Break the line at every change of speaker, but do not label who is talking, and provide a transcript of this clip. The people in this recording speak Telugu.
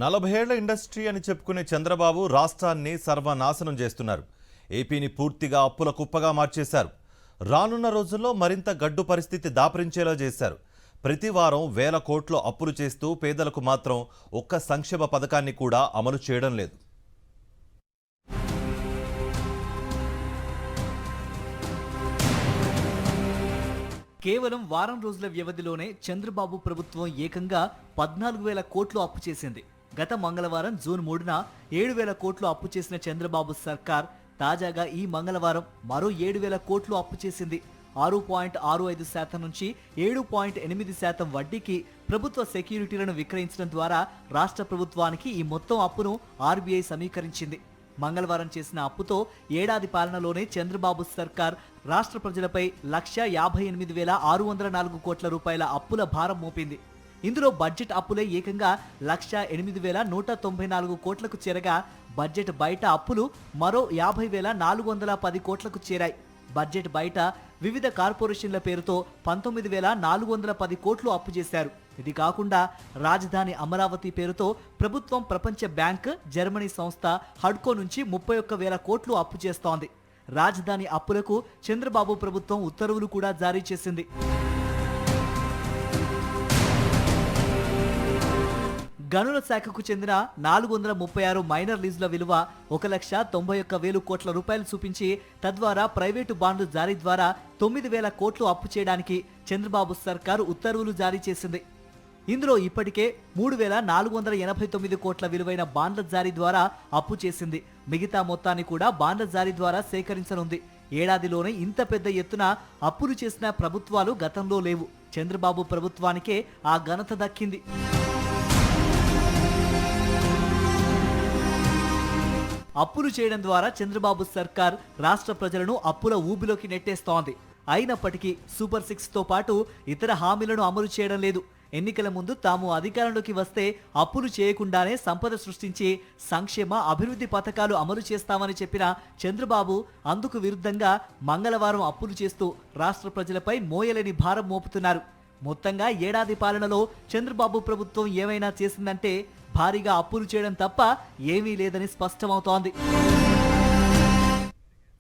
40 ఏళ్ల ఇండస్ట్రీ అని చెప్పుకునే చంద్రబాబు రాష్ట్రాన్ని సర్వనాశనం చేస్తున్నారు. ఏపీని పూర్తిగా అప్పుల కుప్పగా మార్చేశారు. రానున్న రోజుల్లో మరింత గడ్డు పరిస్థితి దాపరించేలా చేశారు. ప్రతి వారం వేల కోట్లు అప్పులు చేస్తూ పేదలకు మాత్రం ఒక్క సంక్షేమ పథకాన్ని కూడా అమలు చేయడం లేదు.
కేవలం వారం రోజుల వ్యవధిలోనే చంద్రబాబు ప్రభుత్వం ఏకంగా 14,000 కోట్లు అప్పు చేసింది. గత మంగళవారం జూన్ 3న 7,000 కోట్లు అప్పు చేసిన చంద్రబాబు సర్కార్ తాజాగా ఈ మంగళవారం మరో 7,000 కోట్లు అప్పు చేసింది. 6.65% నుంచి 7.8% వడ్డీకి ప్రభుత్వ సెక్యూరిటీలను విక్రయించడం ద్వారా రాష్ట్ర ప్రభుత్వానికి ఈ మొత్తం అప్పును ఆర్బీఐ సమీకరించింది. మంగళవారం చేసిన అప్పుతో ఏడాది పాలనలోనే చంద్రబాబు సర్కార్ రాష్ట్ర ప్రజలపై 1,58,604 కోట్ల రూపాయల అప్పుల భారం మోపింది. ఇందులో బడ్జెట్ అప్పులే ఏకంగా 1,08,194 కోట్లకు చేరగా బడ్జెట్ బయట అప్పులు మరో 50,410 కోట్లకు చేరాయి. బడ్జెట్ బయట వివిధ కార్పొరేషన్ల పేరుతో 19,410 కోట్లు అప్పు చేశారు. ఇది కాకుండా రాజధాని అమరావతి పేరుతో ప్రభుత్వం ప్రపంచ బ్యాంక్, జర్మనీ సంస్థ హడ్కో నుంచి 31,000 కోట్లు అప్పు చేస్తోంది. రాజధాని అప్పులకు చంద్రబాబు ప్రభుత్వం ఉత్తర్వులు కూడా జారీ చేసింది. గనుల శాఖకు చెందిన 436 మైనర్ లీజుల విలువ 1,91,000 కోట్ల రూపాయలు చూపించి తద్వారా ప్రైవేటు బాండ్లు జారీ ద్వారా 9,000 కోట్లు అప్పు చేయడానికి చంద్రబాబు సర్కారు ఉత్తర్వులు జారీ చేసింది. ఇందులో ఇప్పటికే 3,489 కోట్ల విలువైన బాండ్ల జారీ ద్వారా అప్పు చేసింది. మిగతా మొత్తాన్ని కూడా బాండ్ల జారీ ద్వారా సేకరించనుంది. ఏడాదిలోనే ఇంత పెద్ద ఎత్తున అప్పులు చేసిన ప్రభుత్వాలు గతంలో లేవు. చంద్రబాబు ప్రభుత్వానికే ఆ ఘనత దక్కింది. అప్పులు చేయడం ద్వారా చంద్రబాబు సర్కార్ రాష్ట్ర ప్రజలను అప్పుల ఊబిలోకి నెట్టేస్తోంది. అయినప్పటికీ సూపర్ 6తో పాటు ఇతర హామీలను అమలు చేయడం లేదు. ఎన్నికల ముందు తాము అధికారంలోకి వస్తే అప్పులు చేయకుండానే సంపద సృష్టించి సంక్షేమ అభివృద్ధి పథకాలు అమలు చేస్తామని చెప్పిన చంద్రబాబు అందుకు విరుద్ధంగా మంగళవారం అప్పులు చేస్తూ రాష్ట్ర ప్రజలపై మోయలేని భారం మోపుతున్నారు. మొత్తంగా ఏడాది పాలనలో చంద్రబాబు ప్రభుత్వం ఏమైనా చేసిందంటే భారీగా అప్పులు చేయడం తప్ప ఏమీ లేదని స్పష్టమవుతోంది.